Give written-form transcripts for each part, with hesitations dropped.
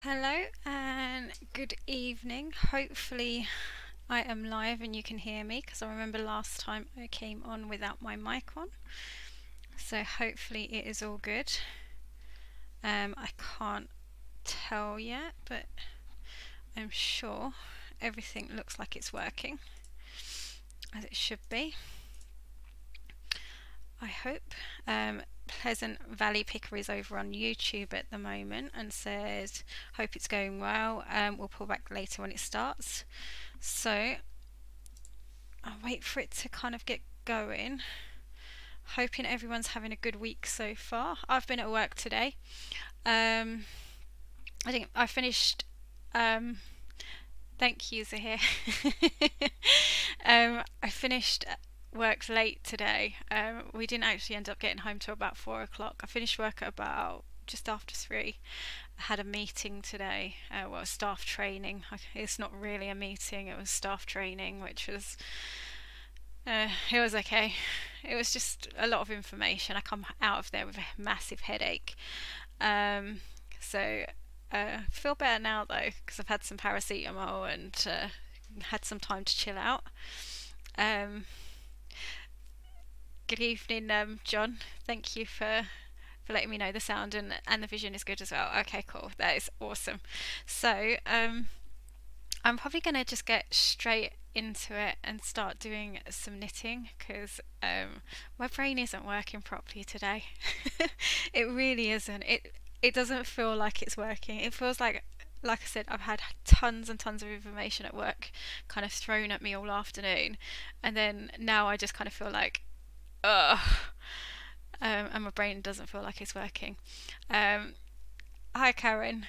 Hello and good evening. Hopefully, I am live and you can hear me because I remember last time I came on without my mic on. So, hopefully, it is all good. I can't tell yet, but I'm sure everything looks like it's working as it should be. I hope. Pleasant Valley Picker is over on YouTube at the moment and says, hope it's going well. We'll pull back later when it starts. So I'll wait for it to kind of get going. Hoping everyone's having a good week so far. I've been at work today. I think I finished. Thank you, Zahir. I finished work late today. We didn't actually end up getting home till about 4 o'clock. I finished work at about just after 3. I had a meeting today, staff training. It's not really a meeting, it was staff training, which was, it was okay. It was just a lot of information. I come out of there with a massive headache. So feel better now though, because I've had some paracetamol and had some time to chill out. Good evening, John. Thank you for letting me know the sound and the vision is good as well. Okay, cool. That is awesome. So I'm probably going to just get straight into it and start doing some knitting because my brain isn't working properly today. It really isn't. It doesn't feel like it's working. It feels like I said, I've had tons and tons of information at work kind of thrown at me all afternoon, and then now I just kind of feel like, ugh, and my brain doesn't feel like it's working. Hi, Karen.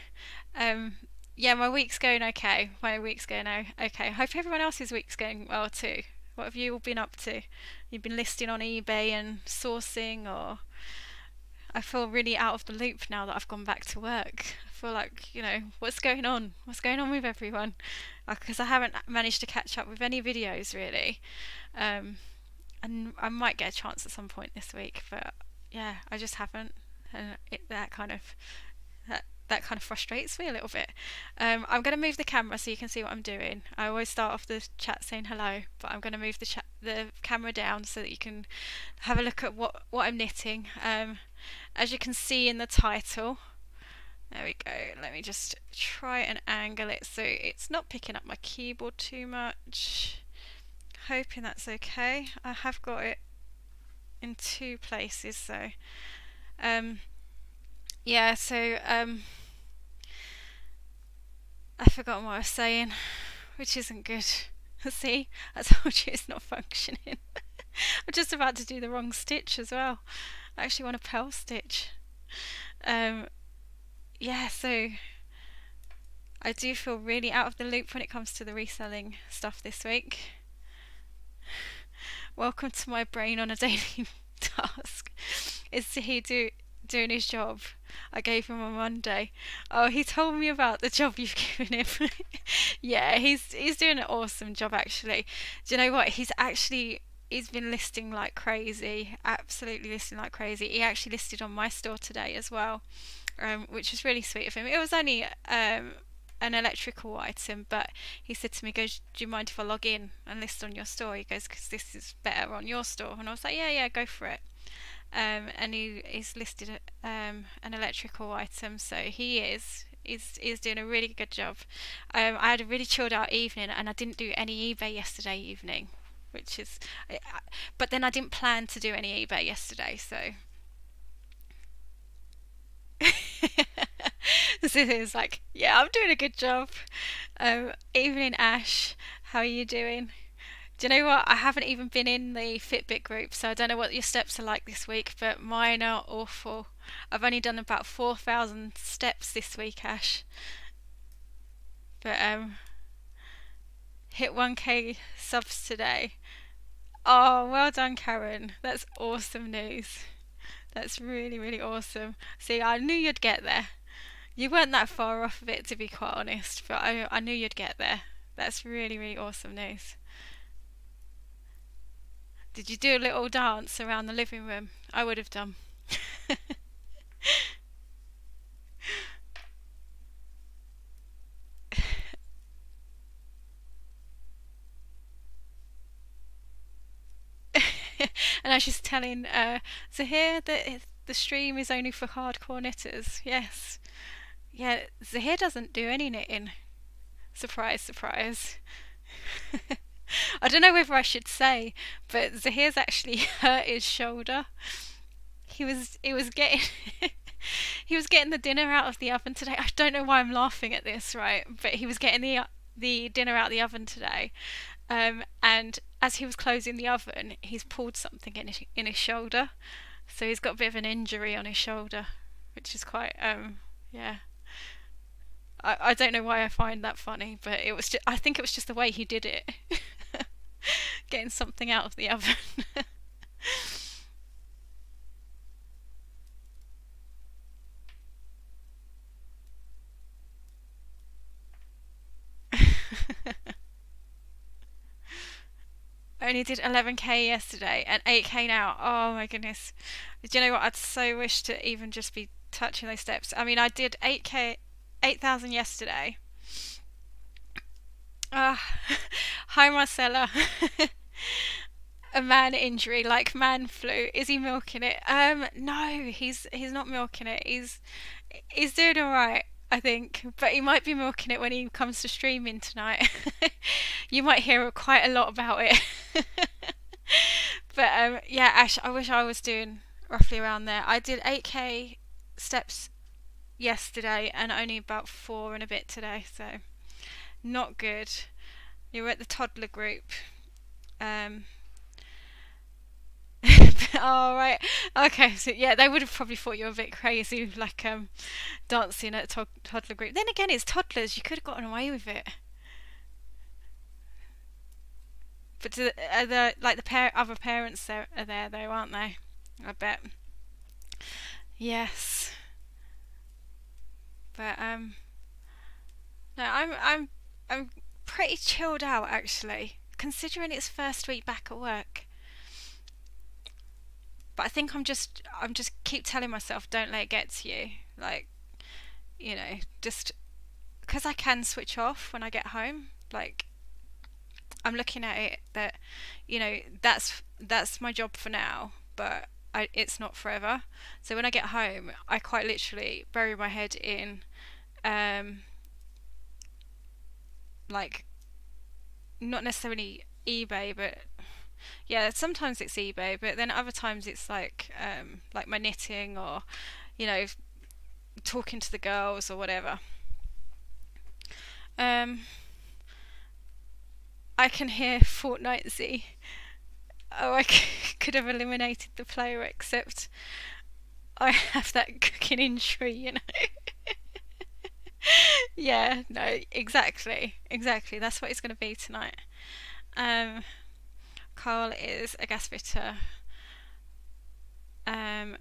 Yeah, my week's going okay. Okay. I hope everyone else's week's going well too. What have you all been up to? You've been listing on eBay and sourcing, or I feel really out of the loop now that I've gone back to work. I feel like, what's going on? What's going on with everyone? Because I haven't managed to catch up with any videos really. And I might get a chance at some point this week, but yeah, I just haven't. And that kind of frustrates me a little bit. I'm going to move the camera so you can see what I'm doing. I always start off the chat saying hello, but I'm going to move the camera down so that you can have a look at what I'm knitting. As you can see in the title, there we go. Let me just try and angle it so it's not picking up my keyboard too much. Hoping that's okay. I have got it in 2 places, so yeah, so I forgot what I was saying, which isn't good. See, I told you it's not functioning. I'm just about to do the wrong stitch as well. I actually want a pearl stitch. Yeah, so I do feel really out of the loop when it comes to the reselling stuff this week. Welcome to my brain on a daily task. Is he doing his job? I gave him on Monday. Oh, he told me about the job you've given him. Yeah, he's doing an awesome job actually. Do you know what? He's been listing like crazy, absolutely listing like crazy. He actually listed on my store today as well, which was really sweet of him. It was only an electrical item, but he said to me, "Goes, do you mind if I log in and list on your store?" He goes, "Because this is better on your store." And I was like, "Yeah, go for it." And he's listed an electrical item, so he's doing a really good job. I had a really chilled out evening, and I didn't do any eBay yesterday evening, which is, but then I didn't plan to do any eBay yesterday, so. So it was like, yeah, I'm doing a good job. Evening, Ash, how are you doing? Do you know what? I haven't even been in the Fitbit group, so I don't know what your steps are like this week, but mine are awful. I've only done about 4,000 steps this week, Ash. But hit 1k subs today. Oh, well done, Karen. That's awesome news. That's really, really awesome. See, I knew you'd get there. You weren't that far off of it, to be quite honest, but I knew you'd get there. That's really, really awesome news. Did you do a little dance around the living room? I would have done. And I was just telling Zahir that the stream is only for hardcore knitters. Yes. Yeah, Zahir doesn't do any knitting. Surprise, surprise. I don't know whether I should say, but Zahir's actually hurt his shoulder. He was getting he was getting the dinner out of the oven today. I don't know why I'm laughing at this, right? But he was getting the dinner out of the oven today, and as he was closing the oven, he's pulled something in his shoulder, so he's got a bit of an injury on his shoulder, which is quite yeah. I don't know why I find that funny, but I think it was just the way he did it, getting something out of the oven. I only did 11k yesterday and 8k now. Oh my goodness. Do you know what? I'd so wish to even just be touching those steps. I mean, I did 8k, 8,000 yesterday. Ah, hi Marcella. A man injury, like man flu. Is he milking it? No, he's not milking it. He's doing all right, I think, but he might be milking it when he comes to streaming tonight. You might hear quite a lot about it. But yeah, Ash, I wish I was doing roughly around there. I did 8k steps yesterday and only about 4 and a bit today, so not good. You were at the toddler group. Um, oh right, okay. So yeah, they would have probably thought you were a bit crazy, like dancing at a toddler group. Then again, it's toddlers. You could have gotten away with it. But are the like the other parents there are there though, aren't they? I bet. Yes. But no, I'm pretty chilled out actually, considering it's first week back at work. But I think I'm just keep telling myself, don't let it get to you. Like, just because I can switch off when I get home. Like, I'm looking at it that, that's my job for now, but it's not forever. So when I get home, I quite literally bury my head in, like, not necessarily eBay, but yeah, sometimes it's eBay, but then other times it's like my knitting or, you know, talking to the girls or whatever. Um, I can hear Fortnite Z. Oh, I could have eliminated the player, except I have that cooking injury. Yeah, no, exactly. That's what it's going to be tonight. Um, Carl is a gas fitter, and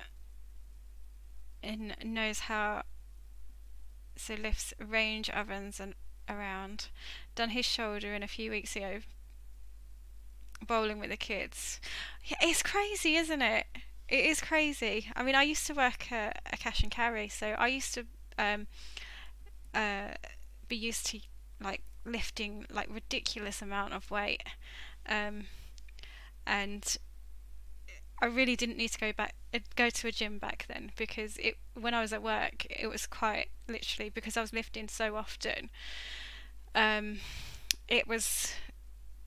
knows how so lifts range ovens and around. Done his shoulder in a few weeks ago, bowling with the kids. Yeah, it's crazy, isn't it? It is crazy. I mean, I used to work a cash and carry, so I used to uh, be used to like lifting like ridiculous amount of weight, um, and I really didn't need to go to a gym back then, because when I was at work it was quite literally, because I was lifting so often. Um, it was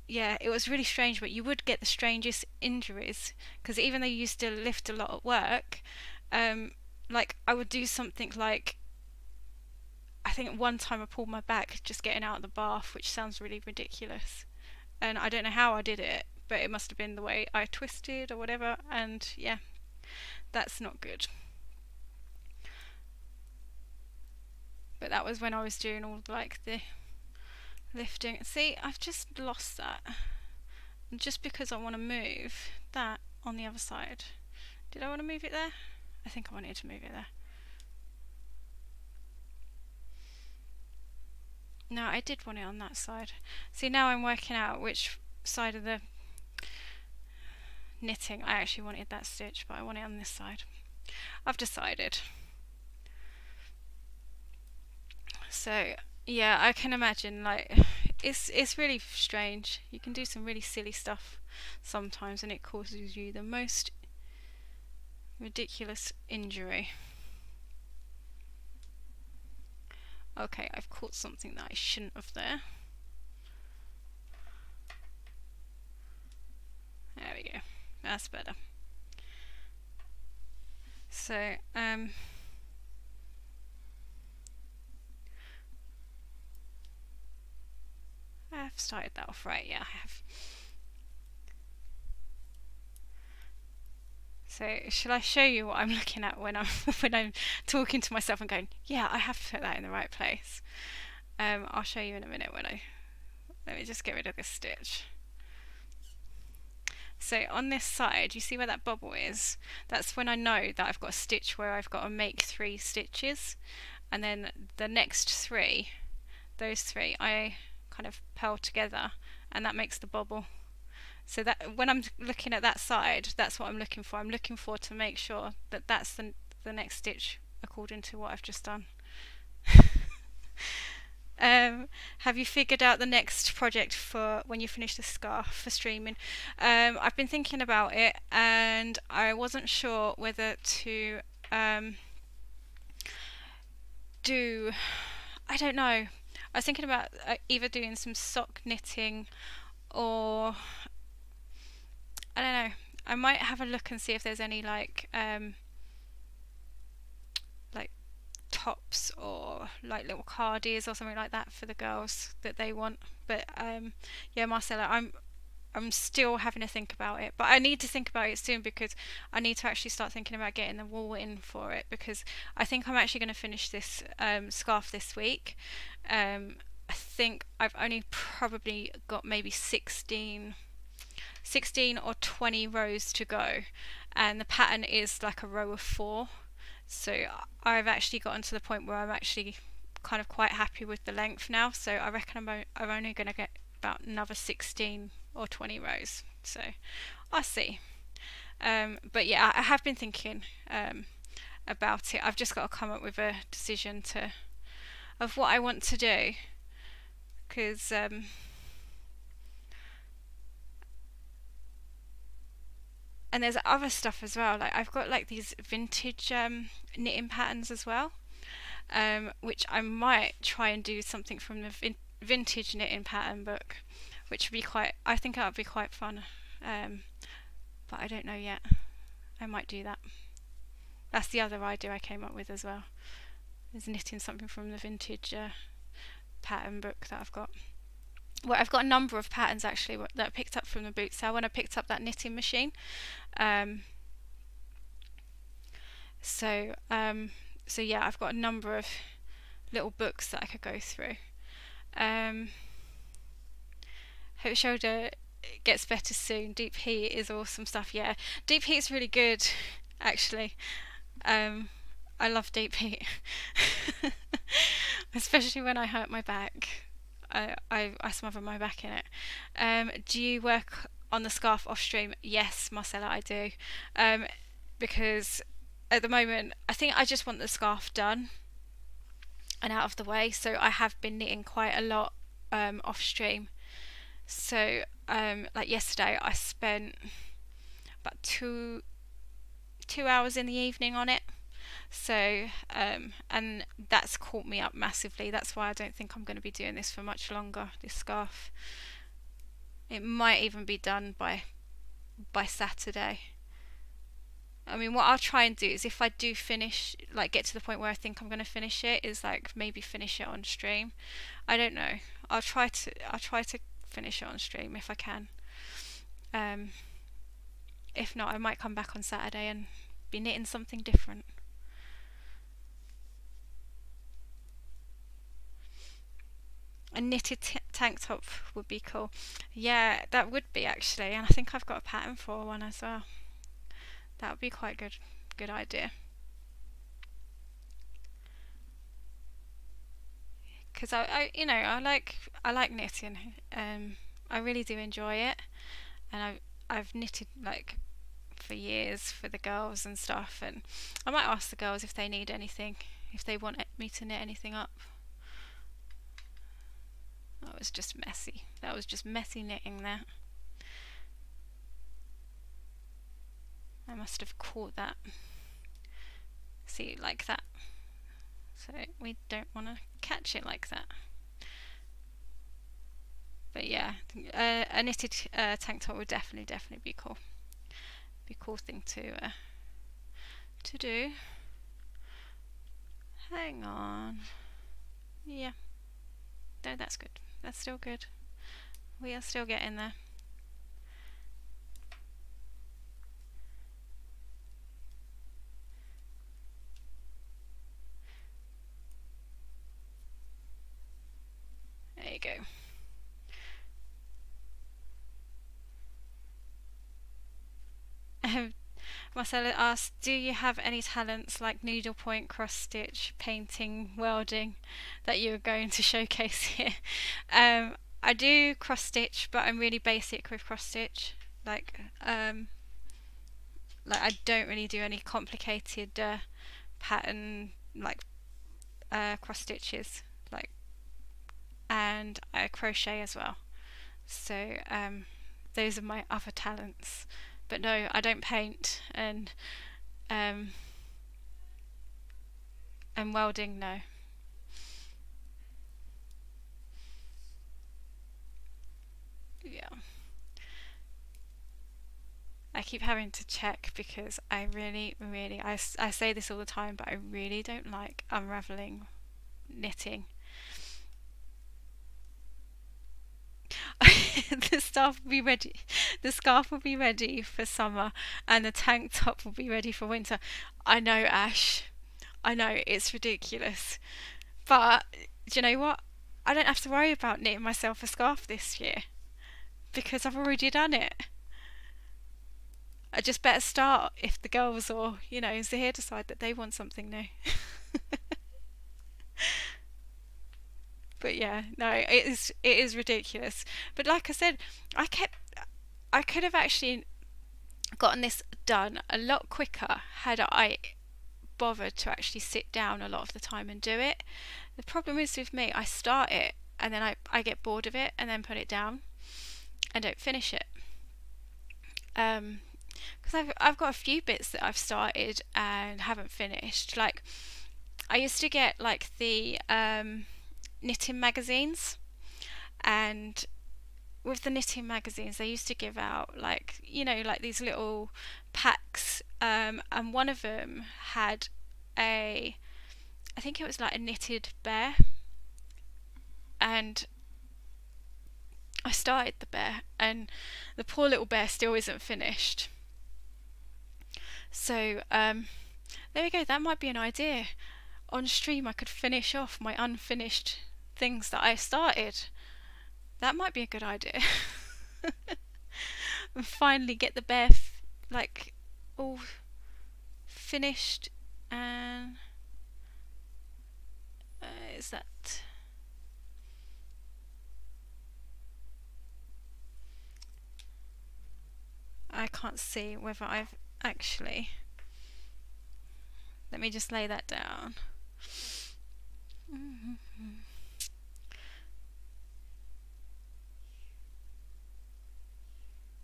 Yeah, it was really strange, but you would get the strangest injuries, because even though you used to lift a lot at work, like I would do something like, I think one time I pulled my back just getting out of the bath, which sounds really ridiculous, and I don't know how I did it, but it must have been the way I twisted or whatever, and yeah, that's not good. But that was when I was doing all like the lifting. See, I've just lost that. Just because I want to move that on the other side. Did I want to move it there? I think I wanted to move it there. No, I did want it on that side. See, now I'm working out which side of the knitting I actually wanted that stitch, but I want it on this side. I've decided. So yeah, I can imagine, like, it's really strange. You can do some really silly stuff sometimes, and it causes you the most ridiculous injury. Okay, I've caught something that I shouldn't have there. There we go. That's better. So, I've started that off right, yeah, I have. So, shall I show you what I'm looking at when I'm when I'm talking to myself and going, yeah, I have to put that in the right place? I'll show you in a minute when let me just get rid of this stitch. So on this side, you see where that bubble is? That's when I know that I've got a stitch where I've got to make 3 stitches, and then the next 3, those 3, I kind of purl together, and that makes the bubble. So that when I'm looking at that side, that's what I'm looking for. I'm looking for to make sure that that's the next stitch according to what I've just done. Have you figured out the next project for when you finish the scarf for streaming? I've been thinking about it, and I wasn't sure whether to do. I don't know. I was thinking about either doing some sock knitting, or I don't know. I might have a look and see if there's any like tops or like little cardies or something like that for the girls that they want. But yeah, Marcella, I'm still having to think about it, but I need to think about it soon because I need to actually start thinking about getting the wool in for it, because I think I'm actually going to finish this scarf this week. I think I've only probably got maybe 16 or 20 rows to go, and the pattern is like a row of 4. So I've actually gotten to the point where I'm actually kind of quite happy with the length now. So I reckon I'm only going to get about another 16 or 20 rows. So I'll see. But yeah, I have been thinking about it. I've just got to come up with a decision of what I want to do, because and there's other stuff as well. Like I've got like these vintage knitting patterns as well, which I might try and do something from the vintage knitting pattern book, which would be I think that would be quite fun. But I don't know yet. I might do that. That's the other idea I came up with as well, is knitting something from the vintage pattern book that I've got. Well, I've got a number of patterns actually that I picked up from the boot sale when I picked up that knitting machine. So yeah, I've got a number of little books that I could go through. Hope shoulder gets better soon. Deep heat is awesome stuff. Yeah, deep heat is really good, actually. I love deep heat, especially when I hurt my back. I smother my back in it. Do you work on the scarf off stream? Yes, Marcella, I do. Because at the moment, I think I just want the scarf done and out of the way. So I have been knitting quite a lot off stream. So like yesterday, I spent about two hours in the evening on it. So and that's caught me up massively. That's why I don't think I'm going to be doing this for much longer, this scarf. It might even be done by Saturday. I mean, what I'll try and do is, if I do finish, like get to the point where I think I'm going to finish it, is like maybe finish it on stream. I don't know. I'll try to finish it on stream if I can. If not, I might come back on Saturday and be knitting something different. A knitted tank top would be cool. Yeah, that would be actually, and I think I've got a pattern for one as well. That would be quite good idea. Because I like knitting. I really do enjoy it, and I've knitted like for years for the girls and stuff, and I might ask the girls if they need anything, if they want me to knit anything up. That was just messy. That was just messy knitting there. I must have caught that. See, like that. So we don't want to catch it like that. But yeah, a knitted tank top would definitely be cool. Be a cool thing to do. Hang on. Yeah. No, that's good. That's still good. We are still getting there. There you go. Marcella asked, do you have any talents like needlepoint, cross stitch, painting, welding that you're going to showcase here? I do cross stitch, but I'm really basic with cross stitch. Like I don't really do any complicated pattern like cross stitches, like, and I crochet as well. So those are my other talents. But no, I don't paint, and welding, no. Yeah. I keep having to check because I really, I say this all the time, but I really don't like unravelling knitting. The scarf will be ready. The scarf will be ready for summer, and the tank top will be ready for winter. I know, Ash. I know it's ridiculous, but do you know what? I don't have to worry about knitting myself a scarf this year because I've already done it. I just better start if the girls or Zahir decide that they want something new. But yeah, no, it is ridiculous. But like I said, I could have actually gotten this done a lot quicker had I bothered to actually sit down a lot of the time and do it. The problem is with me, I start it and then I get bored of it and then put it down and don't finish it. Because I've got a few bits that I've started and haven't finished. Like I used to get like the knitting magazines, and with the knitting magazines they used to give out like these little packs, and one of them had I think it was like a knitted bear, and I started the bear and the poor little bear still isn't finished. So there we go, that might be an idea. On stream I could finish off my unfinished things that I started. That might be a good idea. And finally get the bear like all finished. And is that I can't see whether I've actually, let me just lay that down.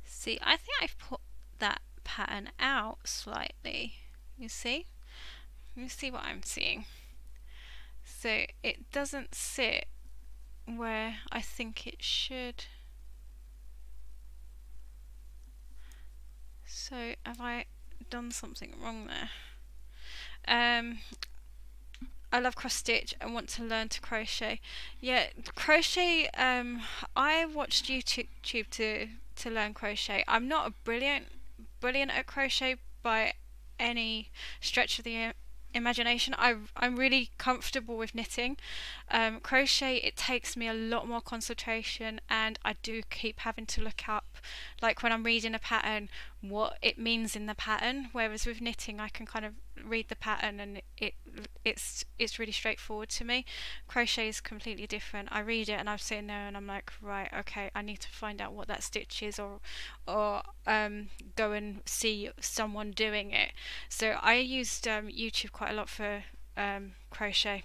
See, I think I've put that pattern out slightly. You see? You see what I'm seeing? So it doesn't sit where I think it should. So have I done something wrong there? I love cross stitch and want to learn to crochet. Yeah, crochet. I watched YouTube to learn crochet. I'm not a brilliant at crochet by any stretch of the imagination. I'm really comfortable with knitting. Crochet, it takes me a lot more concentration, and I do keep having to look up, like when I'm reading a pattern, what it means in the pattern, whereas with knitting I can kind of read the pattern and it's really straightforward to me. Crochet is completely different. I read it and I'm sitting there and I'm like, right, okay, I need to find out what that stitch is, or go and see someone doing it. So I used YouTube quite a lot for crochet,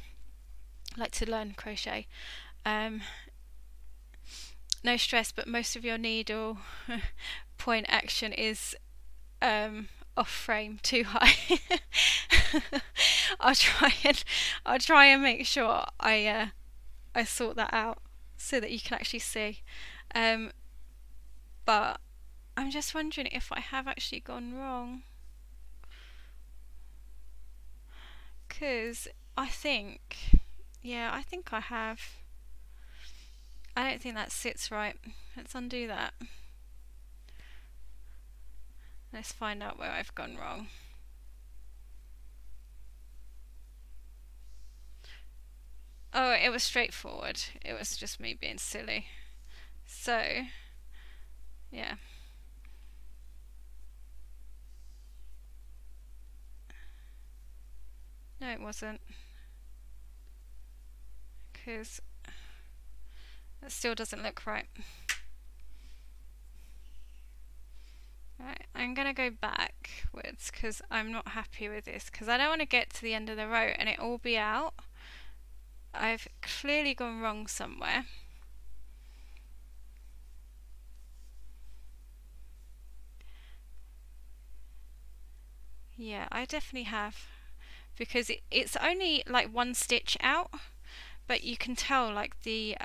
like to learn crochet. No stress, but most of your needle point action is off frame too high. I'll try and make sure I sort that out so that you can actually see. Um, but I'm just wondering if I have actually gone wrong, because I think, yeah, I think I have. I don't think that sits right. Let's undo that. Let's find out where I've gone wrong. Oh, it was straightforward. It was just me being silly. So, yeah. No, it wasn't. Because that still doesn't look right. Right, I'm going to go backwards because I'm not happy with this, because I don't want to get to the end of the row and it all be out. I've clearly gone wrong somewhere. Yeah, I definitely have, because it's only like one stitch out, but you can tell like the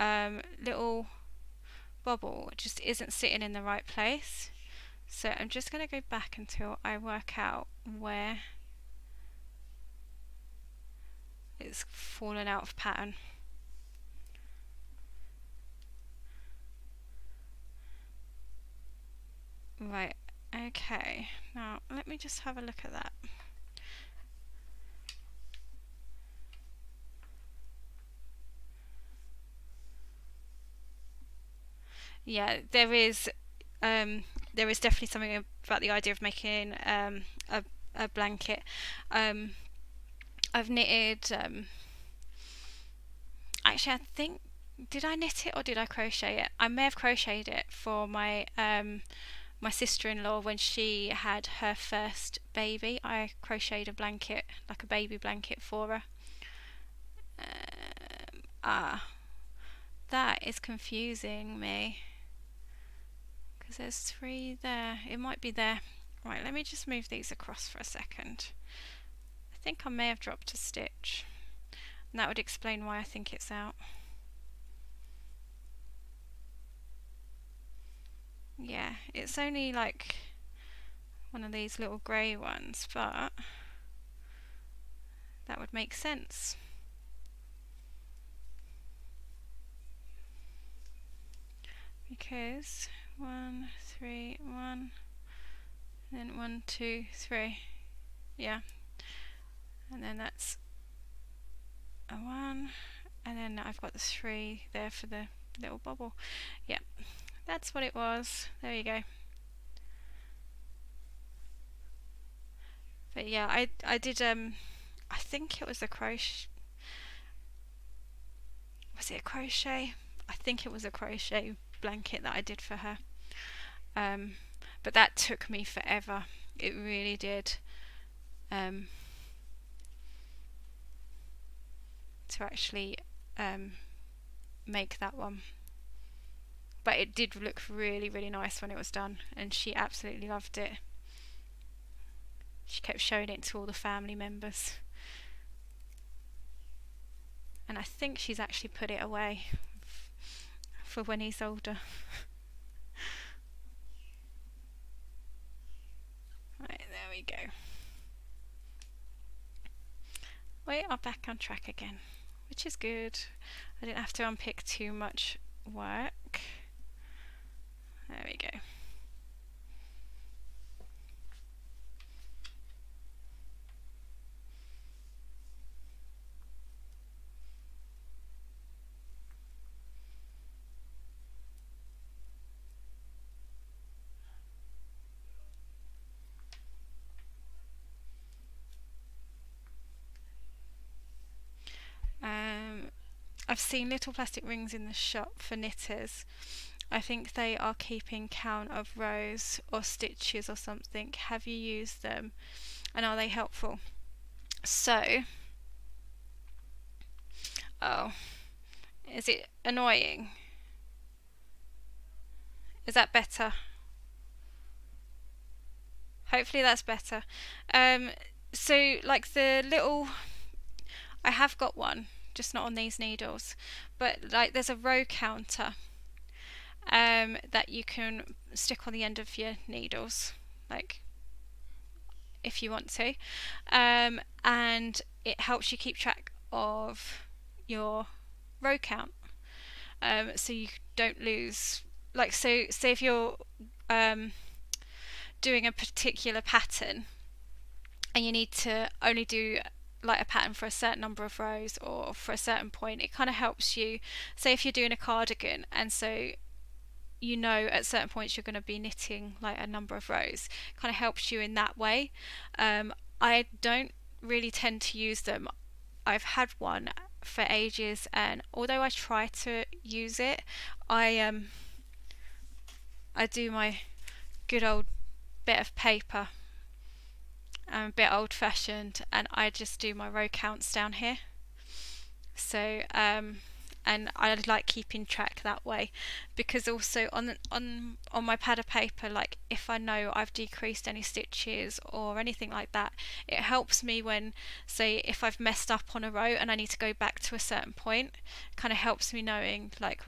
little bobble just isn't sitting in the right place. So I'm just going to go back until I work out where it's fallen out of pattern. Right, okay, now let me just have a look at that. Yeah, there is definitely something about the idea of making a blanket. I've knitted. Actually, I think, did I knit it or did I crochet it? I may have crocheted it for my my sister-in-law when she had her first baby. I crocheted a blanket, like a baby blanket for her. That is confusing me, because there's 3 there. It might be there. Right, let me just move these across for a second. I think I may have dropped a stitch, and that would explain why I think it's out. Yeah, it's only like one of these little grey ones, but that would make sense. Because 1, 3, 1, then 1, 2, 3. Yeah, and then that's a 1, and then I've got the 3 there for the little bobble. Yeah, that's what it was. There you go. But yeah, I did I think it was a crochet. Was it a crochet? I think it was a crochet blanket that I did for her. But that took me forever. It really did. To actually make that one. But it did look really, really nice when it was done, and she absolutely loved it. She kept showing it to all the family members. And I think she's actually put it away for when he's older. Right, there we go. We are back on track again, which is good. I didn't have to unpick too much work. There we go. I've seen little plastic rings in the shop for knitters. I think they are keeping count of rows or stitches or something. Have you used them, and are they helpful? So, oh, is it annoying? Is that better? Hopefully that's better. Um, so like the little, I have got one, just not on these needles, but like there's a row counter that you can stick on the end of your needles, like if you want to, and it helps you keep track of your row count, so you don't lose. Like, so say if you're um, doing a particular pattern and you need to only do like a pattern for a certain number of rows or for a certain point, it kind of helps you. Say if you're doing a cardigan, and so you know at certain points you're going to be knitting like a number of rows, kind of helps you in that way. I don't really tend to use them. I've had one for ages, and although I try to use it, I I do my good old bit of paper. I'm a bit old fashioned, and I just do my row counts down here. So and I like keeping track that way, because also on my pad of paper, like if I know I've decreased any stitches or anything like that, it helps me when, say, if I've messed up on a row and I need to go back to a certain point, it kind of helps me knowing like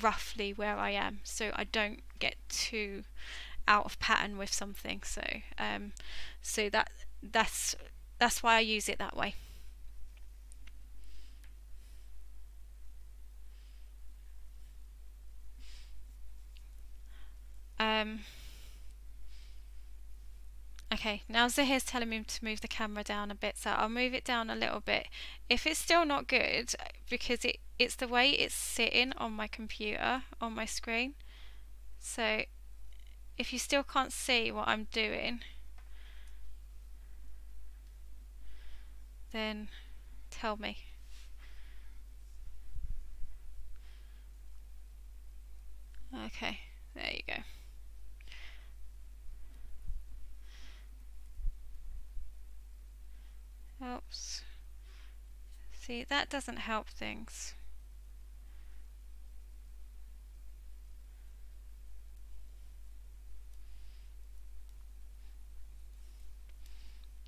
roughly where I am, so I don't get too out of pattern with something. So so that's why I use it that way. Um, okay, now Zahir's telling me to move the camera down a bit, so I'll move it down a little bit. If it's still not good, because it's the way it's sitting on my computer, on my screen, so if you still can't see what I'm doing, then tell me. Okay, there you go. Oops. See, that doesn't help things.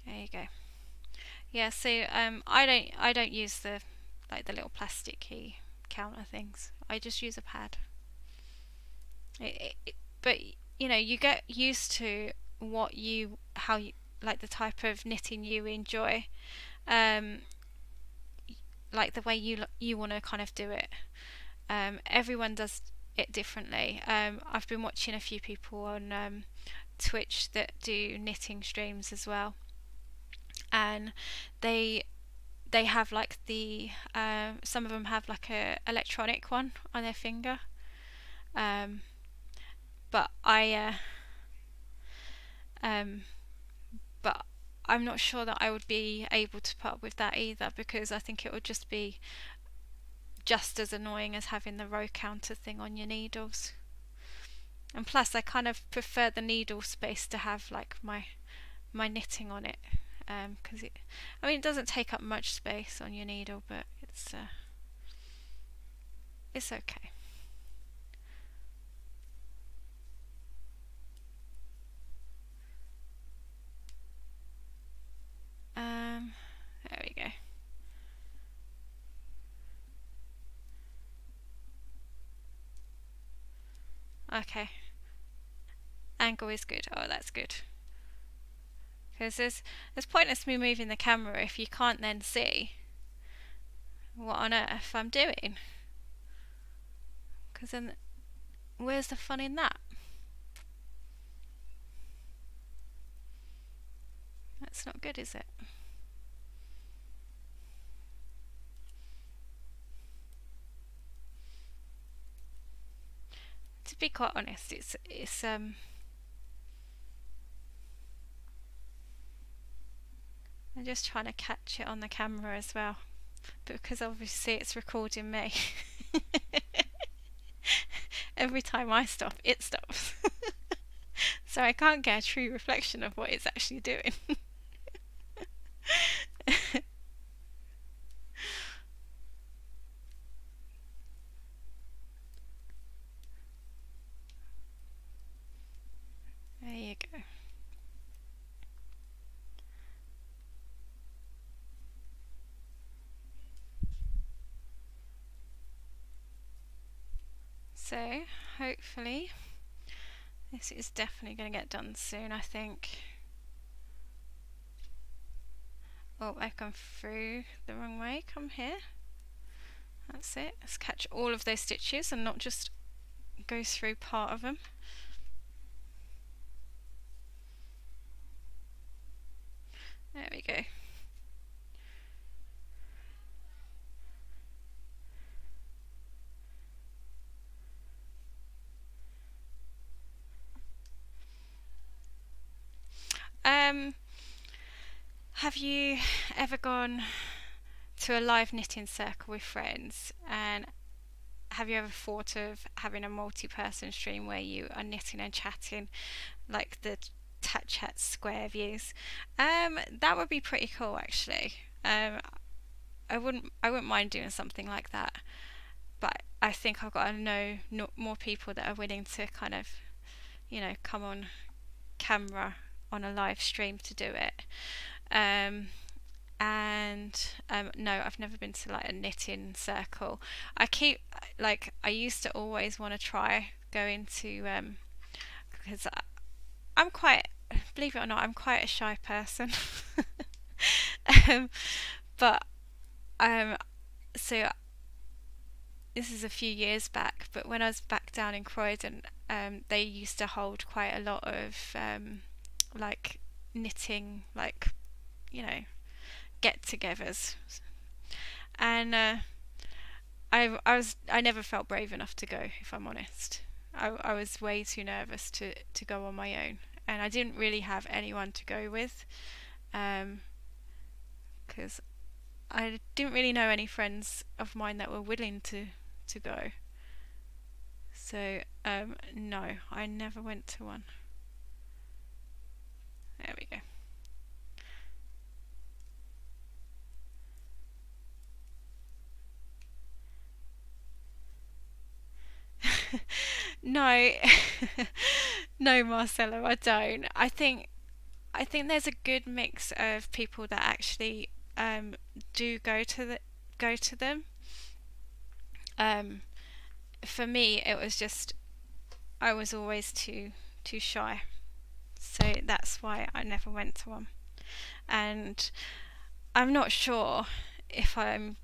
There you go. Yeah, so I don't use the like the little plasticky counter things. I just use a pad. But you know, you get used to what you how you like the type of knitting you enjoy, um, like the way you want to kind of do it. Everyone does it differently. I've been watching a few people on Twitch that do knitting streams as well, and they they have like the some of them have like a electronic one on their finger, um, but um, but I'm not sure that I would be able to put up with that either, because I think it would just be just as annoying as having the row counter thing on your needles. And plus, I kind of prefer the needle space to have like my knitting on it, because I mean, it doesn't take up much space on your needle, but it's okay. There we go. Okay, angle is good. Oh, that's good. Because there's pointless me moving the camera if you can't then see what on earth I'm doing. Because then, where's the fun in that? That's not good, is it? To be quite honest, it's I'm just trying to catch it on the camera as well, because obviously it's recording me. Every time I stop, it stops. So I can't get a true reflection of what it's actually doing. There you go. So hopefully this is definitely going to get done soon, I think. Oh, I've gone through the wrong way. Come here. That's it. Let's catch all of those stitches and not just go through part of them. There we go. Have you ever gone to a live knitting circle with friends, and have you ever thought of having a multi-person stream where you are knitting and chatting, like the chat square views? That would be pretty cool, actually. I wouldn't mind doing something like that, but I think I've got to know more people that are willing to kind of, come on camera on a live stream to do it. Um, and no, I've never been to like a knitting circle. I used to always want to try going to because I'm quite, believe it or not, I'm quite a shy person. um, but so this is a few years back, but when I was back down in Croydon, they used to hold quite a lot of like knitting, like, get-togethers, and I never felt brave enough to go, if I'm honest. I was way too nervous to go on my own, and I didn't really have anyone to go with, because I didn't really know any friends of mine that were willing to go. So no, I never went to one. There we go. No, no, Marcelo, I don't. I think there's a good mix of people that actually do go to them. Um, for me, it was just I was always too shy, so that's why I never went to one. And I'm not sure if I'm.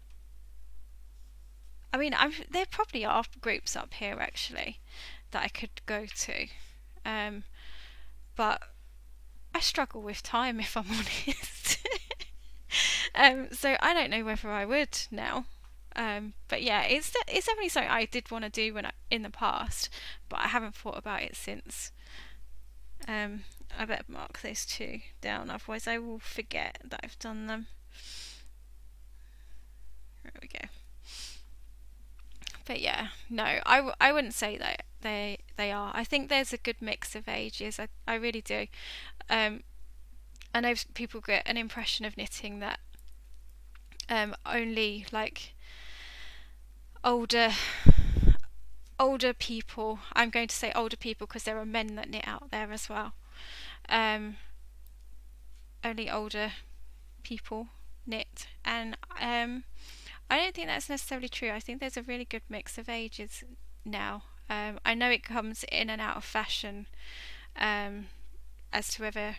I mean, there probably are groups up here actually that I could go to, but I struggle with time, if I'm honest. So I don't know whether I would now. But yeah, it's definitely something I did want to do in the past, but I haven't thought about it since. I better mark those two down, otherwise I will forget that I've done them. There we go. But yeah, no, I wouldn't say that they are. I think there's a good mix of ages. I really do. I know people get an impression of knitting that only like older people. I'm going to say older people because there are men that knit out there as well. Only older people knit, and I don't think that's necessarily true. I think there's a really good mix of ages now. I know it comes in and out of fashion, as to whether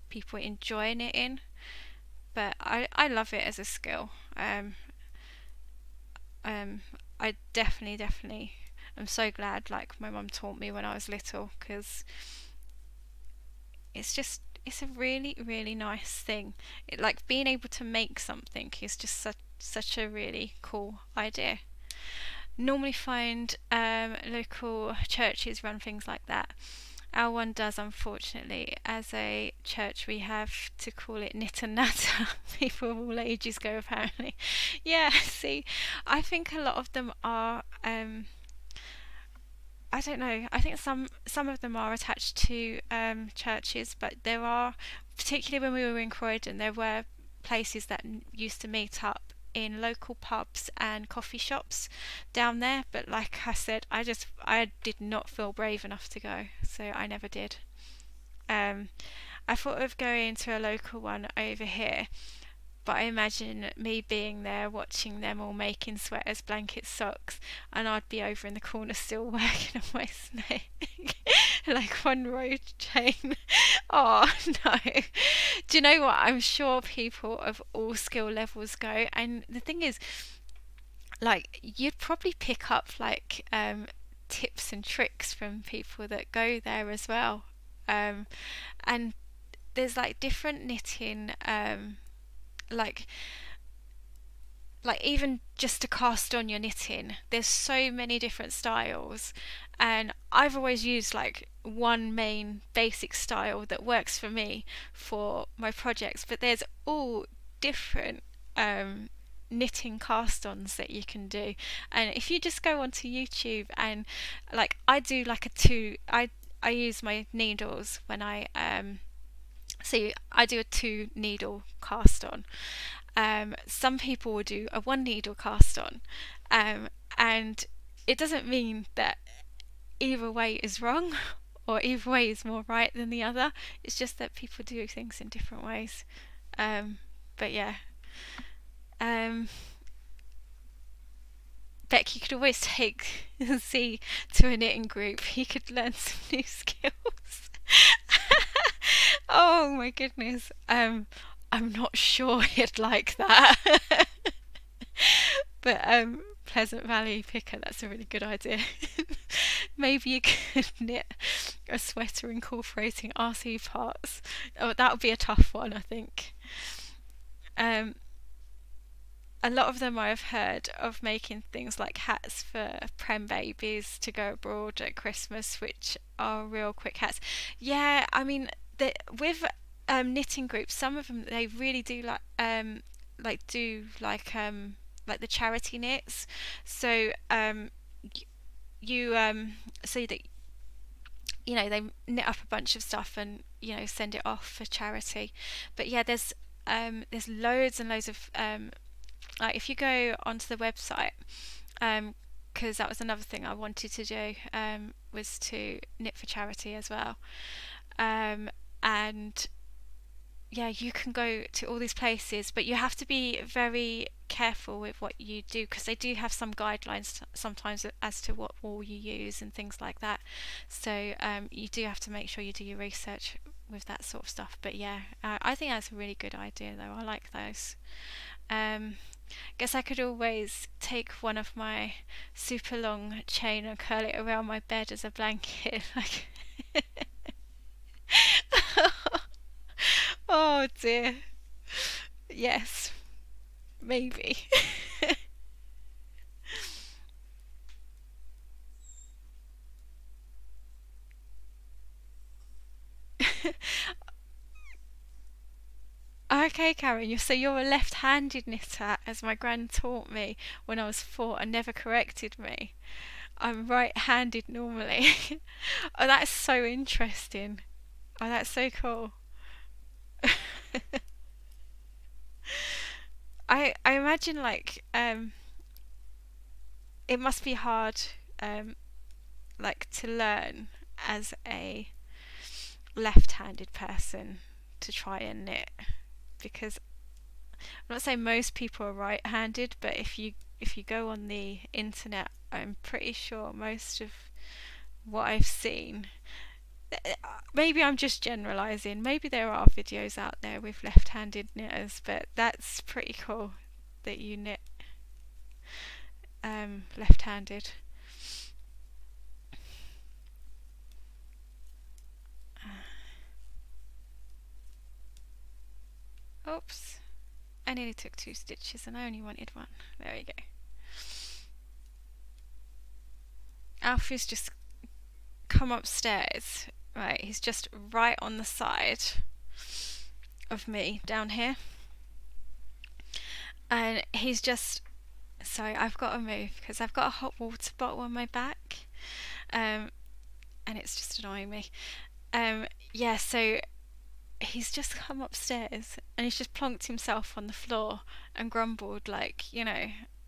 people enjoy knitting, but I love it as a skill. I definitely am so glad like my mum taught me when I was little, because it's a really nice thing. Like being able to make something is just such a really cool idea. Normally find local churches run things like that. Our one does, unfortunately. As a church, we have to call it knit and natter. People of all ages go, apparently. Yeah, see, I think a lot of them are. I don't know. I think some of them are attached to churches, but there are, particularly when we were in Croydon, there were places that used to meet up in local pubs and coffee shops down there. But like I said, I did not feel brave enough to go, so I never did. I thought of going to a local one over here, But I imagine me being there watching them all making sweaters, blankets, socks, and I'd be over in the corner still working on my snake like one road chain. Oh no. Do you know what? I'm sure people of all skill levels go, and the thing is, like, you'd probably pick up like tips and tricks from people that go there as well. Um, and there's like different knitting, like even just to cast on your knitting, there's so many different styles, and I've always used like one main basic style that works for me for my projects, but there's all different knitting cast-ons that you can do. And if you just go onto YouTube, and like I do like a two I use my needles when I do a two needle cast on. Some people will do a one needle cast on, and it doesn't mean that either way is wrong or either way is more right than the other. It's just that people do things in different ways. But yeah, um, Beck, you could always take Z to a knitting group. He could learn some new skills. Oh my goodness. I'm not sure he'd like that. But Pleasant Valley Picker, that's a really good idea. Maybe you could knit a sweater incorporating RC parts. Oh, that would be a tough one, I think. Um, a lot of them I've heard of making things like hats for prem babies to go abroad at Christmas, which are real quick hats. Yeah, I mean, with knitting groups, some of them they really do like the charity knits. So you so that they knit up a bunch of stuff and send it off for charity. But yeah, there's loads and loads of like if you go onto the website, because that was another thing I wanted to do, was to knit for charity as well. And yeah, you can go to all these places, but you have to be very careful with what you do, because they do have some guidelines sometimes as to what wool you use and things like that. So you do have to make sure you do your research with that sort of stuff. But yeah, I think that's a really good idea though. I like those. Guess I could always take one of my super long chain and curl it around my bed as a blanket. Like oh dear. Yes, maybe. Okay, Karen, you're a left-handed knitter, as my gran taught me when I was 4 and never corrected me. I'm right-handed normally. Oh, that's so interesting. Oh, that's so cool. I imagine like it must be hard like to learn as a left-handed person to try and knit, because I'm not saying most people are right-handed, but if you go on the internet, I'm pretty sure most of what I've seen, maybe I'm just generalizing, maybe there are videos out there with left-handed knitters, but that's pretty cool that you knit left-handed. Oops, I nearly took 2 stitches and I only wanted 1. There we go. Alfie's just come upstairs. Right, he's just right on the side of me down here. And he's just... Sorry, I've got to move because I've got a hot water bottle on my back. And it's just annoying me. Yeah, so he's just come upstairs and he's just plonked himself on the floor and grumbled like,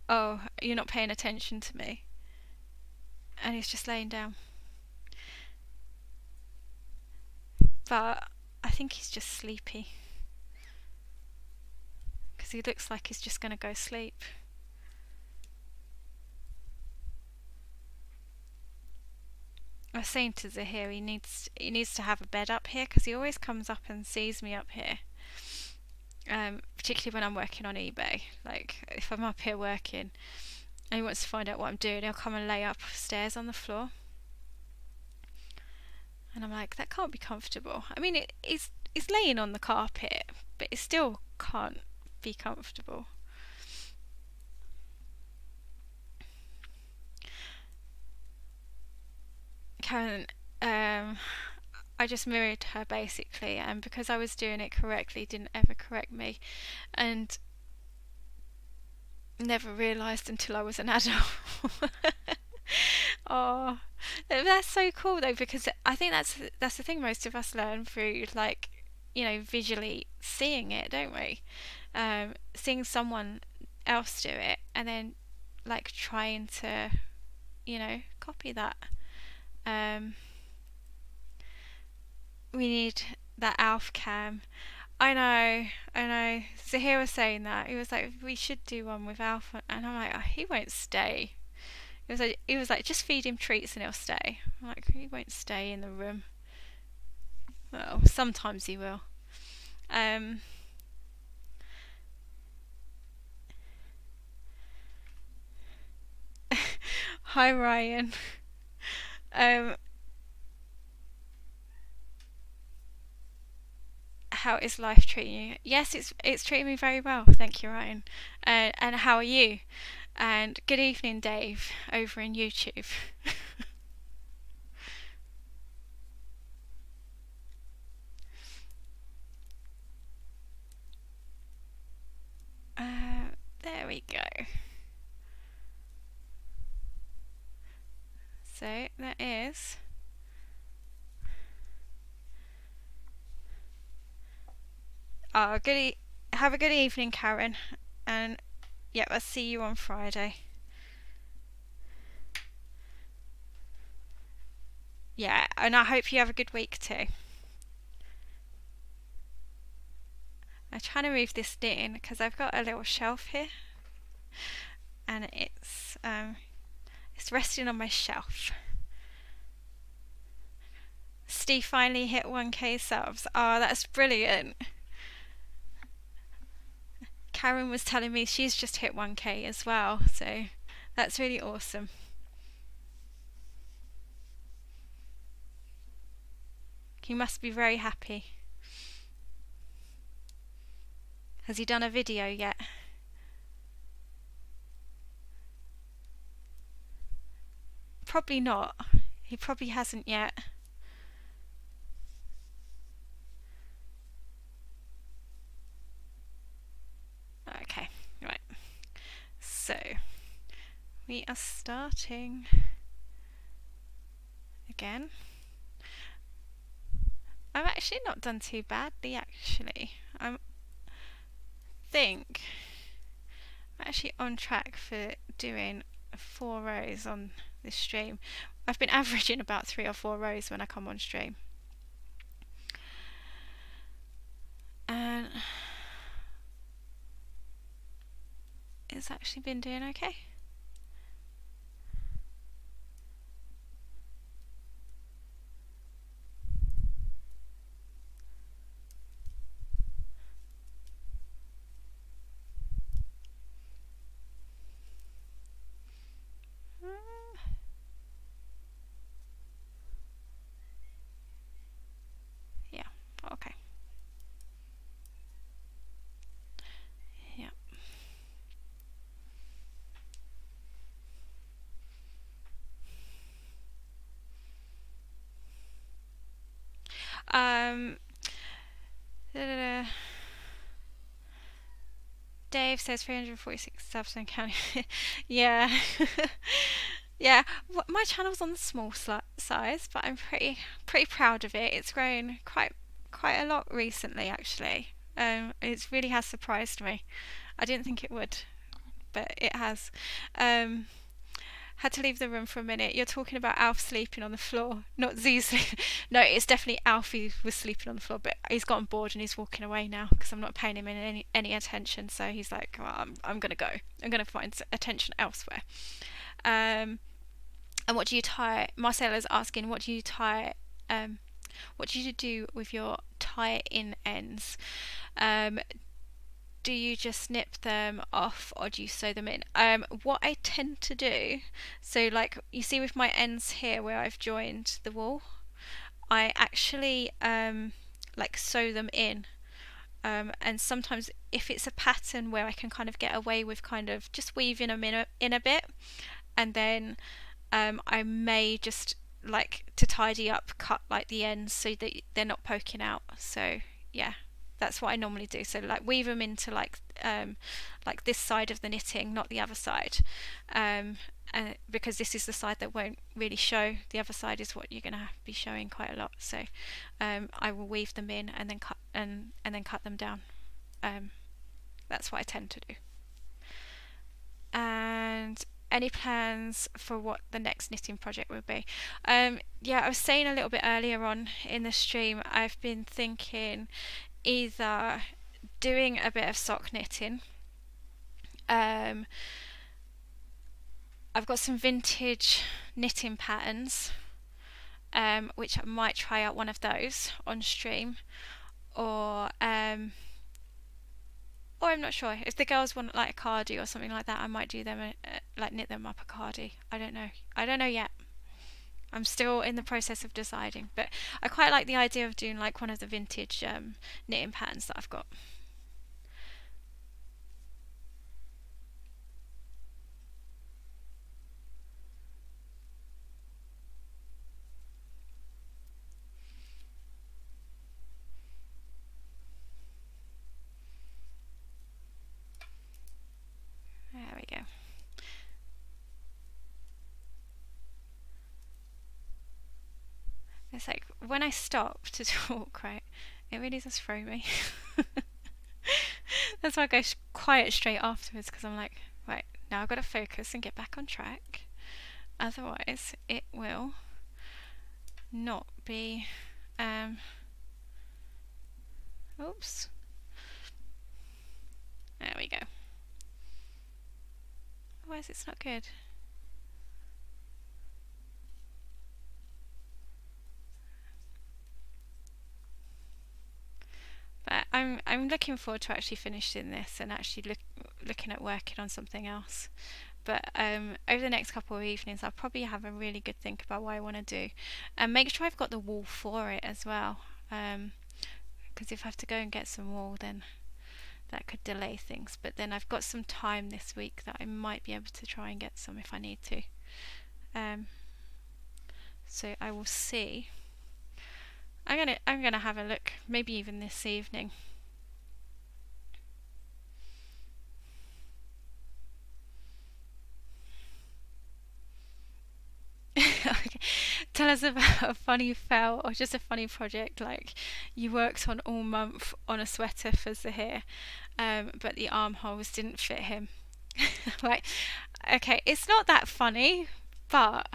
oh, you're not paying attention to me. And he's just laying down. But I think he's just sleepy, because because he looks like he's just going to go sleep. I was saying to Zahir he needs to have a bed up here, because he always comes up and sees me up here. Particularly when I'm working on eBay. Like, if I'm up here working and he wants to find out what I'm doing, he'll come and lay upstairs on the floor. And I'm like, that can't be comfortable. I mean, it's laying on the carpet, but it still can't be comfortable. Karen, I just mirrored her basically, and because I was doing it correctly, didn't ever correct me, and never realised until I was an adult. Oh, that's so cool though, because I think that's the thing most of us learn through, like, visually seeing it, don't we? Seeing someone else do it and then like trying to, copy that. We need that Alf cam. I know. Zahir was saying that. He was like, we should do one with Alf, and I'm like, oh, he won't stay. He was like, just feed him treats and he'll stay. I'm like, he won't stay in the room. Well, sometimes he will. Hi Ryan. How is life treating you? Yes, it's treating me very well, thank you, Ryan. And how are you? And good evening, Dave, over in YouTube. There we go. So that is have a good evening, Karen, and yeah, I'll see you on Friday. Yeah, and I hope you have a good week too. I'm trying to move this in because I've got a little shelf here, and it's resting on my shelf. Steve finally hit 1k subs. Oh, that's brilliant. Karen was telling me she's just hit 1k as well, so that's really awesome. He must be very happy. Has he done a video yet? Probably not. He probably hasn't yet. Okay, right. So, we are starting again. I've actually not done too badly, actually. I'm actually on track for doing 4 rows on this stream. I've been averaging about 3 or 4 rows when I come on stream. And it's actually been doing okay. Yeah, okay. Yeah. Dave says 346 subs and counting. Yeah. Yeah, my channel's on the small size, but I'm pretty proud of it. It's grown quite a lot recently, actually. It really has surprised me. I didn't think it would, but it has. Had to leave the room for a minute. You're talking about Alf sleeping on the floor, not Z sleeping. No, it's definitely Alfie was sleeping on the floor, but he's gotten bored and he's walking away now because I'm not paying him any attention. So he's like, well, I'm going to go. I'm going to find attention elsewhere. And what do you tie? Marcella's asking, what do you tie? What do you do with your tie-in ends? Do you just snip them off or do you sew them in? What I tend to do, so like you see with my ends here where I've joined the wool, I actually like sew them in. And sometimes if it's a pattern where I can kind of get away with kind of just weaving them in a bit, and then I may just, like, to tidy up, cut like the ends so that they're not poking out. So yeah, that's what I normally do. So like weave them into like this side of the knitting, not the other side, because this is the side that won't really show. The other side is what you're going to be showing quite a lot. So I will weave them in and then cut and then cut them down. That's what I tend to do. And any plans for what the next knitting project will be? Yeah, I was saying a little bit earlier on in the stream, I've been thinking either doing a bit of sock knitting. I've got some vintage knitting patterns, which I might try out one of those on stream, or I'm not sure. If the girls want like a cardie or something like that, I might do them like knit them up a cardie. I don't know yet. I'm still in the process of deciding, but I quite like the idea of doing like one of the vintage knitting patterns that I've got. There we go. It's like when I stop to talk, right, it really does throw me. That's why I go quiet straight afterwards, because I'm like, right, now I've got to focus and get back on track. Otherwise, it will not be. Oops. There we go. Why is it not good? But I'm looking forward to actually finishing this and actually looking at working on something else. But over the next couple of evenings, I'll probably have a really good think about what I want to do, and make sure I've got the wool for it as well. Because if I have to go and get some wool, then that could delay things. But then I've got some time this week that I might be able to try and get some if I need to. So I will see. I'm gonna have a look, maybe even this evening. Okay. Tell us about a funny fail or just a funny project, like you worked on all month on a sweater for Zahir, but the armholes didn't fit him. Right, okay, it's not that funny, but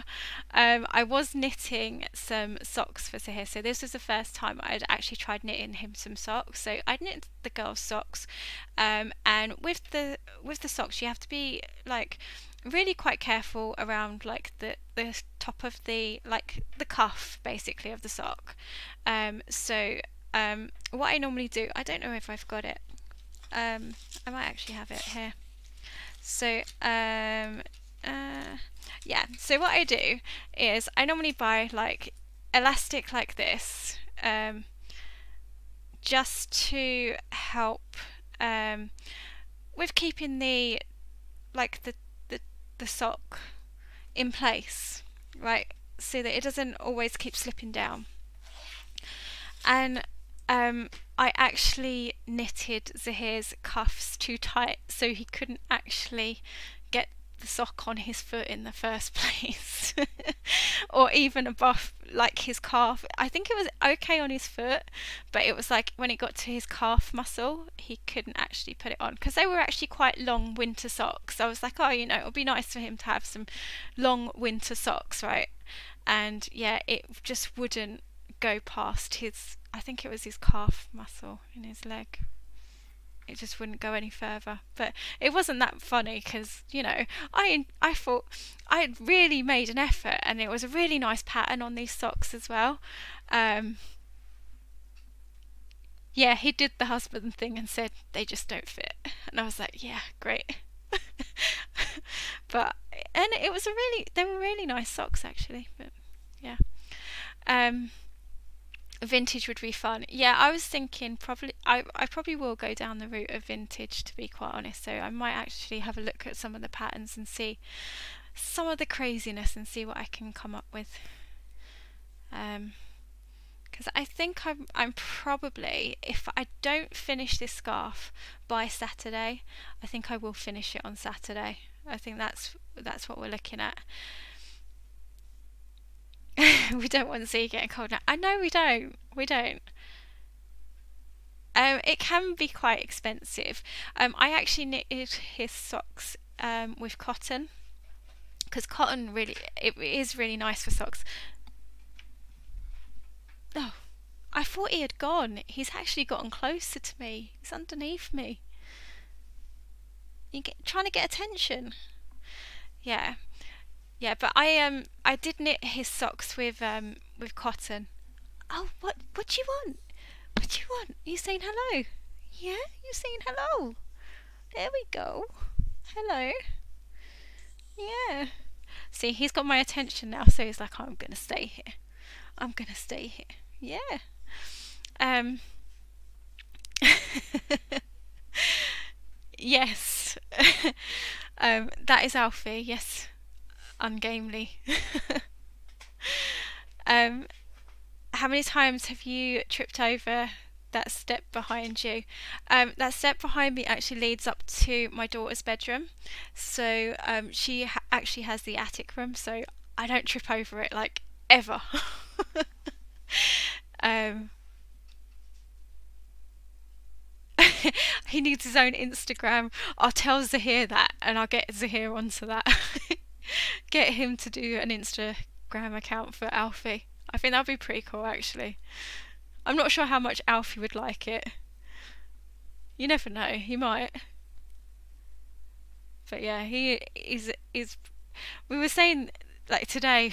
I was knitting some socks for Zahir. So this was the first time I'd actually tried knitting him some socks. So I'd knit the girls' socks, and with the socks you have to be like really quite careful around like the top of the cuff basically of the sock. So what I normally do, I don't know if I've got it. I might actually have it here. So yeah, so what I do is I normally buy like elastic like this, just to help with keeping the sock in place, right, so that it doesn't always keep slipping down. And I actually knitted Zahir's cuffs too tight, so he couldn't actually get the sock on his foot in the first place, or even above like his calf. I think it was okay on his foot, but it was like when it got to his calf muscle, he couldn't actually put it on because they were actually quite long winter socks. I was like, oh, you know, it'll be nice for him to have some long winter socks, right? And yeah, it just wouldn't go past his, I think it was his calf muscle in his leg. It just wouldn't go any further. But it wasn't that funny because, you know, I thought I had really made an effort, and it was a really nice pattern on these socks as well. Um, yeah, he did the husband thing and said they just don't fit, and I was like, yeah, great. But and it was they were really nice socks actually. But yeah. Um, Vintage would be fun. Yeah, I was thinking probably I probably will go down the route of vintage, to be quite honest. So I might actually have a look at some of the patterns and see some of the craziness and see what I can come up with. Because I think I'm probably, if I don't finish this scarf by Saturday, I think I will finish it on Saturday. I think that's what we're looking at. We don't want to see you getting cold now. I know we don't. We don't. It can be quite expensive. I actually knitted his socks with cotton, because cotton it is really nice for socks. Oh, I thought he had gone. He's actually gotten closer to me. He's underneath me. Trying to get attention. Yeah, yeah. But I did knit his socks with cotton. Oh, what do you want? What do you want? You saying hello? Yeah, you saying hello? There we go. Hello. Yeah. See, he's got my attention now, so he's like, I'm gonna stay here. I'm gonna stay here. Yeah. Um. Yes. That is Alfie. Yes. Ungamely. How many times have you tripped over that step behind you? That step behind me actually leads up to my daughter's bedroom. So she actually has the attic room, so I don't trip over it like ever. um, he needs his own Instagram. I'll tell Zahir that, and I'll get Zahir onto that. Get him to do an Instagram account for Alfie. I think that'd be pretty cool, actually. I'm not sure how much Alfie would like it. You never know, he might. But yeah, he is. We were saying like today.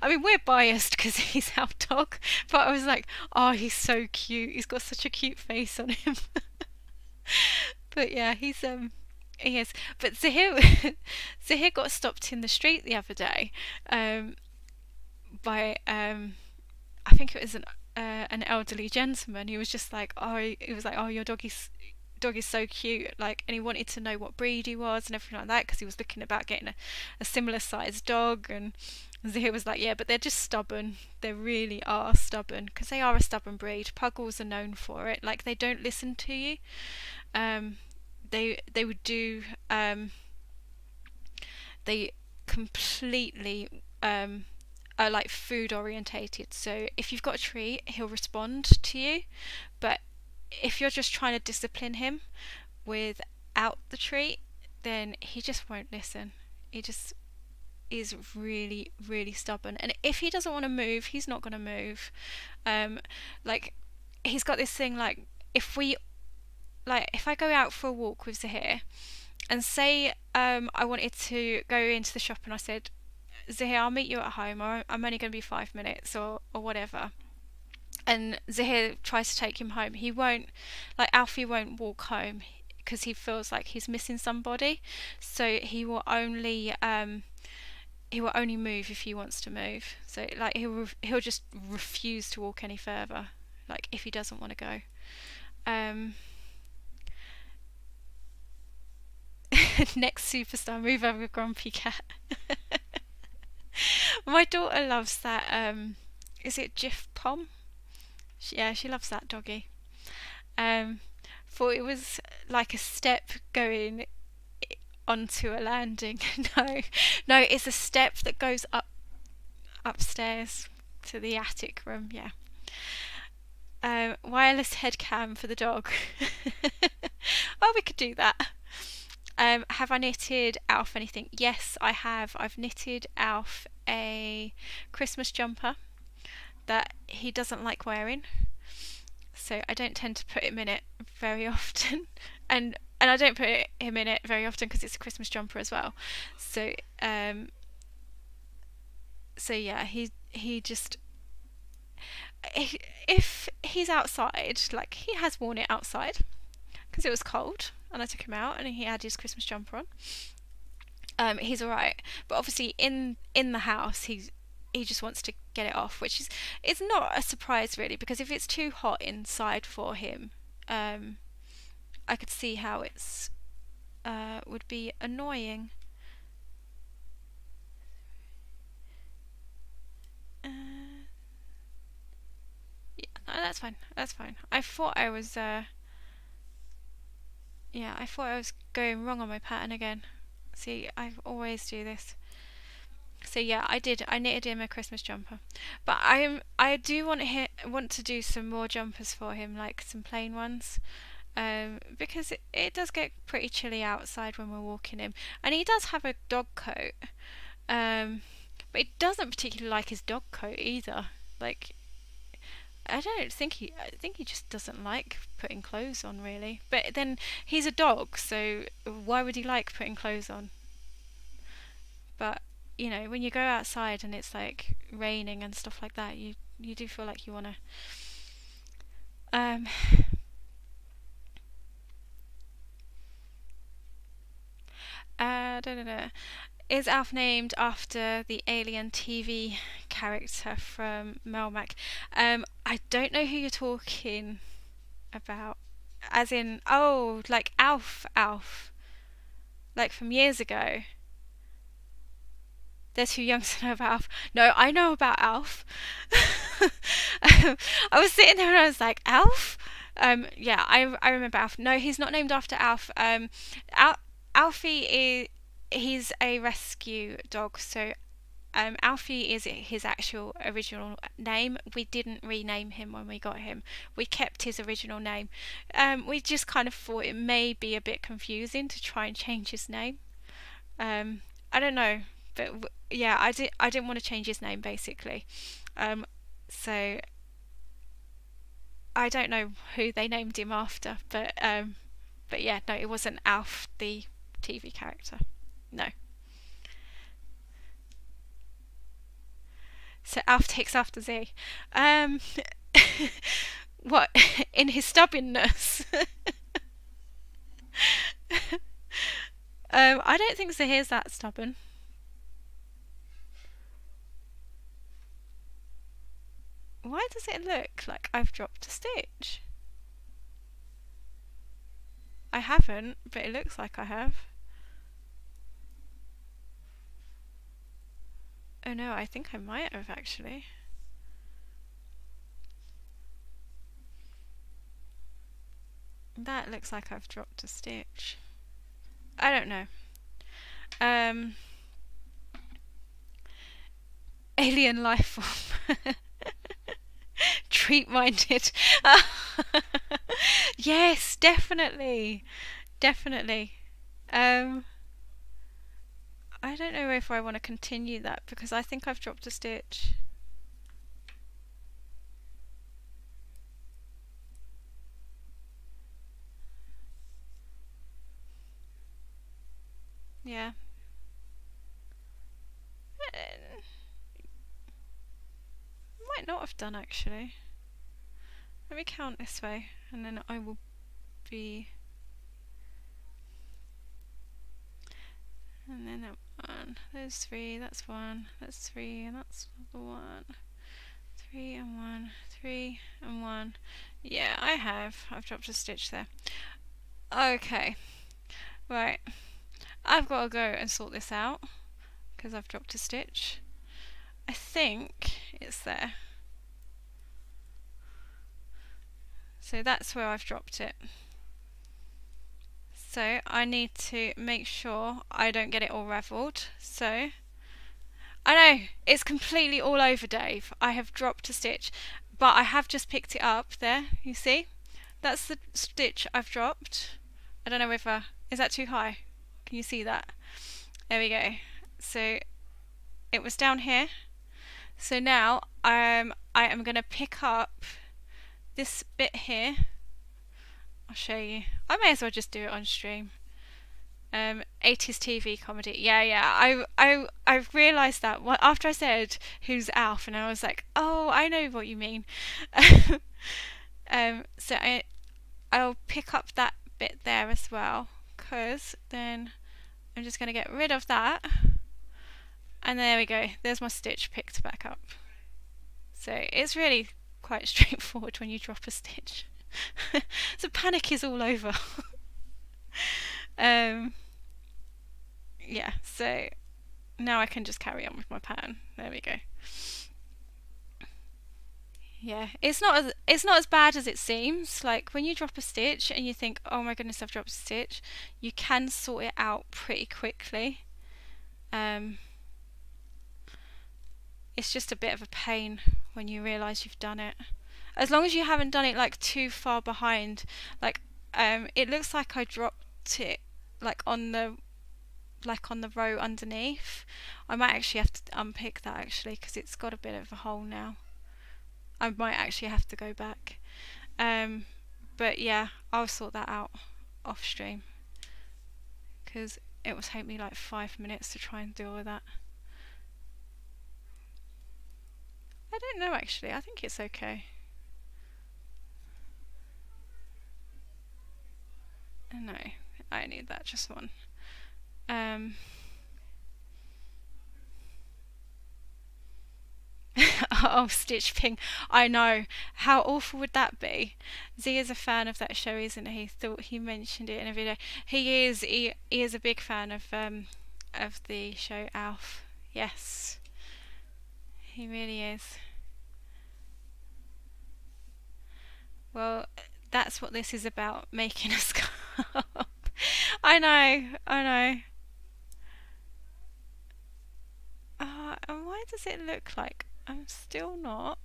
I mean, we're biased because he's our dog, but I was like, oh, he's so cute. He's got such a cute face on him. But yeah, he is. But Zahir got stopped in the street the other day, by I think it was an elderly gentleman. He was just like, oh, he was like, oh, your dog is so cute, like, and he wanted to know what breed he was and everything like that, because he was looking about getting a similar sized dog. And Zahir was like, yeah, but they're just stubborn. They really are stubborn, because they are a stubborn breed. Puggles are known for it. Like, they don't listen to you. They would do. They completely are like food orientated. So if you've got a treat, he'll respond to you. But if you're just trying to discipline him without the treat, then he just won't listen. He just is really, really stubborn. And if he doesn't want to move, he's not going to move. Like, he's got this thing, like, if I go out for a walk with Zahir, and say I wanted to go into the shop, and I said, Zahir, I'll meet you at home, or I'm only going to be 5 minutes, or whatever, and Zahir tries to take him home, he won't, like, Alfie won't walk home because he feels like he's missing somebody. So he will only move if he wants to move. So, like, he'll just refuse to walk any further, like, if he doesn't want to go. Next superstar, move over grumpy cat. My daughter loves that. Is it Jif Pom? Yeah, she loves that doggy. Thought it was like a step going onto a landing. No, it's a step that goes upstairs. to the attic room. Yeah. Wireless head cam for the dog. Well, we could do that. Have I knitted Alf anything? Yes, I have. I've knitted Alf a Christmas jumper that he doesn't like wearing, so I don't tend to put him in it very often, and I don't put him in it very often because it's a Christmas jumper as well. So so yeah, he just, if he's outside, like he has worn it outside because it was cold and I took him out and he had his Christmas jumper on. He's alright, but obviously in the house he just wants to get it off, which is, it's not a surprise really, because if it's too hot inside for him, I could see how it's would be annoying. Yeah, no, that's fine. That's fine. I thought I was yeah, I thought I was going wrong on my pattern again. See, I always do this. So yeah, I did. I knitted him a Christmas jumper, but I do want to do some more jumpers for him, like some plain ones, because it does get pretty chilly outside when we're walking him, and he does have a dog coat, but he doesn't particularly like his dog coat either. Like, I think he just doesn't like putting clothes on really. But then he's a dog, so why would he like putting clothes on? But you know, when you go outside and it's like raining and stuff like that, you do feel like you want to. Um, don't know. Is Alf named after the Alien TV character from Melmac? I don't know who you're talking about. As in, oh, like Alf, like from years ago. They're too young to know about Alf. No, I know about Alf. I was sitting there and I was like, Alf? Yeah, I remember Alf. No, he's not named after Alf. Alfie is, he's a rescue dog, so Alfie is his actual original name. We didn't rename him when we got him. We kept his original name. We just kind of thought it may be a bit confusing to try and change his name. I don't know, but yeah, I didn't want to change his name basically. So I don't know who they named him after, but yeah, no, it wasn't Alf, the TV character. No. So Alf takes after Z. What, in his stubbornness? I don't think Zahir's that stubborn. Why does it look like I've dropped a stitch? I haven't, but it looks like I have. Oh no, I think I might have actually. That looks like I've dropped a stitch. I don't know. Alien life form. Treat minded. Yes, definitely. Definitely. I don't know if I want to continue that because I think I've dropped a stitch. Yeah. Might not have done actually. Let me count this way and then I will be. And then that one. There's three, that's one, that's three, and that's the one. 3 and 1, 3 and 1. Yeah, I have. I've dropped a stitch there. Okay. Right. I've got to go and sort this out because I've dropped a stitch. I think it's there. So that's where I've dropped it. So I need to make sure I don't get it all ravelled. So I know, it's completely all over, Dave. I have dropped a stitch, but I have just picked it up there, you see? That's the stitch I've dropped. I don't know if is that too high? Can you see that? There we go. So it was down here. So now I am going to pick up this bit here. I'll show you. I may as well just do it on stream. 80s TV comedy. Yeah. I've realised that after I said who's Alf, and I was like, oh, I know what you mean. So I'll pick up that bit there as well, because then I'm just going to get rid of that, and there we go. There's my stitch picked back up. So it's really quite straightforward when you drop a stitch. So panic is all over. Yeah, so now I can just carry on with my pattern. There we go. Yeah, it's not as bad as it seems. Like when you drop a stitch and you think, oh my goodness, I've dropped a stitch, you can sort it out pretty quickly. It's just a bit of a pain when you realise you've done it. As long as you haven't done it like too far behind. Like it looks like I dropped it like on the row underneath. I might actually have to unpick that actually, because it's got a bit of a hole now. I might actually have to go back. But yeah, I'll sort that out off stream, because it will take me like 5 minutes to try and do all of that. I don't know actually, I think it's okay. No, I need that, just one. Oh, Stitch Ping. I know. How awful would that be? Z is a fan of that show, isn't he? Thought he mentioned it in a video. He is. He is a big fan of the show Alf. Yes, he really is. Well, that's what this is about, making a scarf. I know. And why does it look like I'm still not?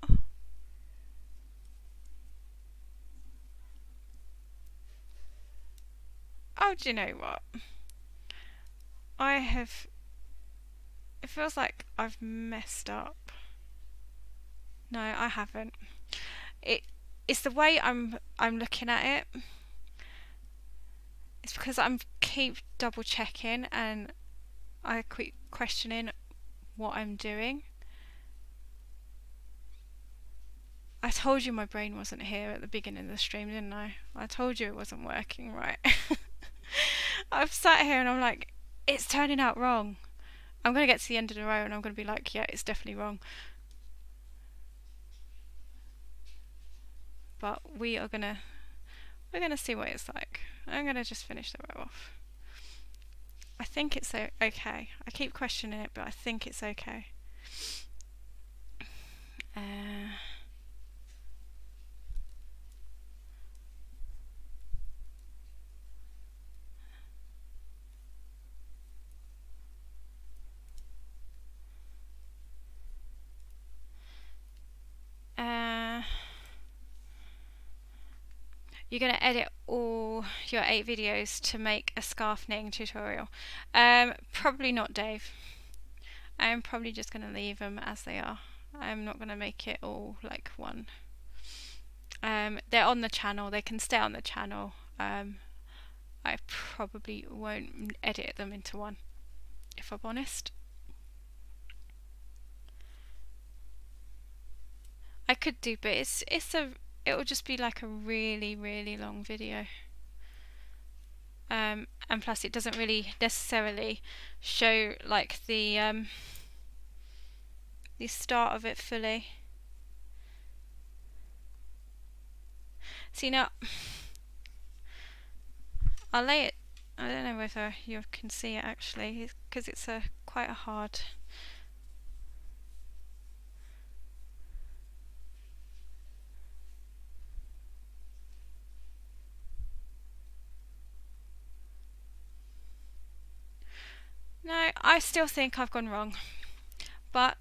Oh, do you know what? It feels like I've messed up. No, I haven't. It's the way I'm looking at it. It's because I'm keep double checking and I keep questioning what I'm doing. I told you my brain wasn't here at the beginning of the stream, didn't I? I told you it wasn't working right. I've sat here and I'm like, it's turning out wrong. I'm going to get to the end of the row and I'm going to be like, yeah, it's definitely wrong. But we're gonna see what it's like. I'm going to just finish the row off. I think it's okay. I keep questioning it, but I think it's okay. You're going to edit all your 8 videos to make a scarf knitting tutorial. Probably not, Dave. I'm probably just going to leave them as they are. I'm not going to make it all like one. They're on the channel. They can stay on the channel. I probably won't edit them into one, if I'm honest. I could do, but it will just be like a really, really long video. And plus it doesn't really necessarily show like the start of it fully. See, now I'll lay it. I don't know whether you can see it actually, because it's quite a hard. No, I still think I've gone wrong, but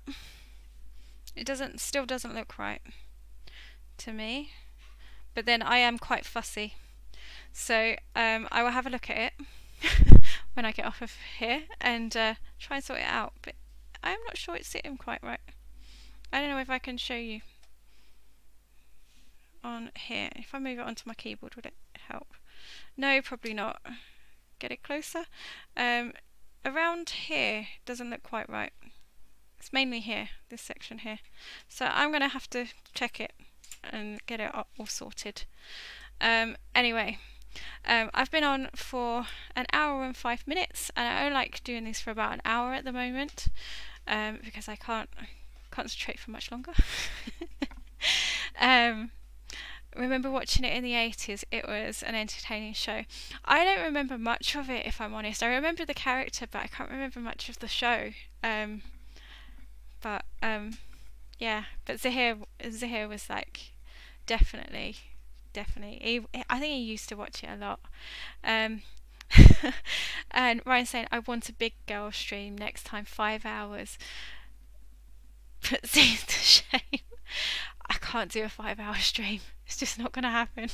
it still doesn't look right to me. But then I am quite fussy, so I will have a look at it when I get off of here and try and sort it out. But I'm not sure it's sitting quite right. I don't know if I can show you on here. If I move it onto my keyboard, would it help? No, probably not. Get it closer. Around here doesn't look quite right. It's mainly here, this section here. So I'm going to have to check it and get it all sorted. Anyway, I've been on for an hour and 5 minutes, and I only like doing these for about an hour at the moment, because I can't concentrate for much longer. Remember watching it in the 80s. It was an entertaining show. I don't remember much of it, if I'm honest. I remember the character, but I can't remember much of the show. Yeah, but Zahir was like definitely. I think he used to watch it a lot. And Ryan's saying, I want a big girl stream next time, 5 hours. But see, the shame. I can't do a 5-hour stream. It's just not going to happen.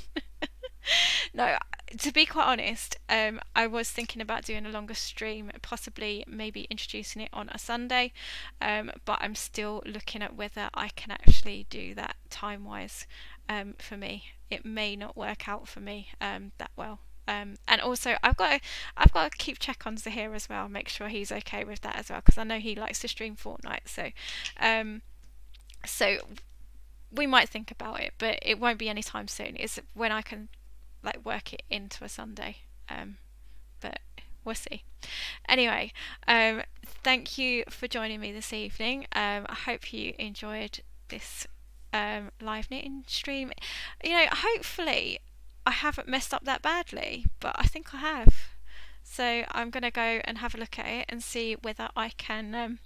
No, to be quite honest, I was thinking about doing a longer stream, possibly maybe introducing it on a Sunday, but I'm still looking at whether I can actually do that time-wise. For me, it may not work out for me that well. And also, I've got to keep check on Zahir as well, make sure he's okay with that as well, because I know he likes to stream Fortnite. So we might think about it, but it won't be anytime soon. It's when I can like work it into a Sunday, but we'll see. Anyway, thank you for joining me this evening. I hope you enjoyed this live knitting stream. You know, hopefully I haven't messed up that badly, but I think I have. So I'm gonna go and have a look at it and see whether I can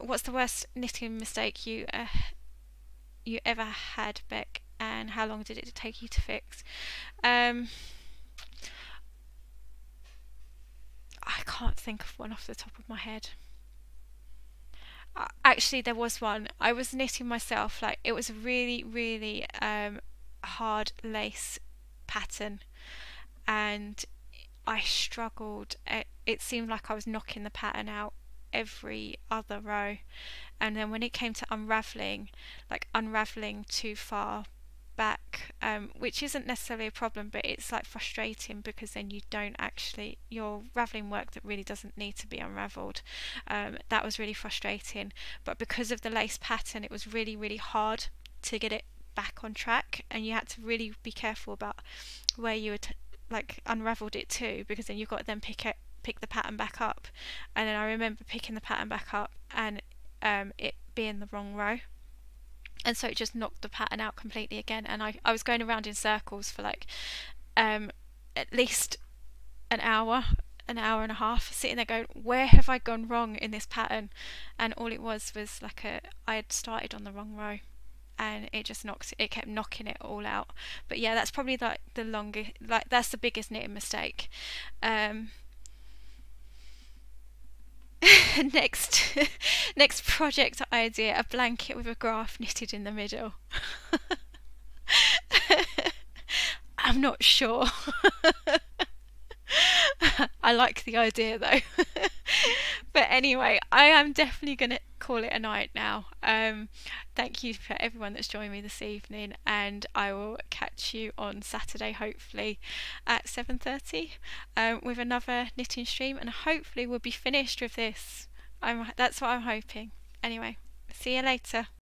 what's the worst knitting mistake you ever had, Beck, and how long did it take you to fix? I can't think of one off the top of my head. Actually, there was one. I was knitting myself, like it was a really hard lace pattern, and I struggled. It seemed like I was knocking the pattern out every other row, and then when it came to unraveling too far back, which isn't necessarily a problem, but it's like frustrating because then you're raveling work that really doesn't need to be unraveled. That was really frustrating, but because of the lace pattern, it was really hard to get it back on track, and you had to really be careful about where you had unraveled it to, because then you've got to then pick the pattern back up. And then I remember picking the pattern back up and it being the wrong row, and so it just knocked the pattern out completely again, and I was going around in circles for at least an hour and a half, sitting there going, where have I gone wrong in this pattern? And all it was I had started on the wrong row, and it kept knocking it all out. But yeah, that's probably the longest, that's the biggest knitting mistake. Next project idea, a blanket with a graph knitted in the middle. I'm not sure. I like the idea though. But anyway, I am definitely going to call it a night now. Thank you for everyone that's joined me this evening, and I will catch you on Saturday, hopefully at 7:30, with another knitting stream, and hopefully we'll be finished with this. That's what I'm hoping. Anyway, see you later.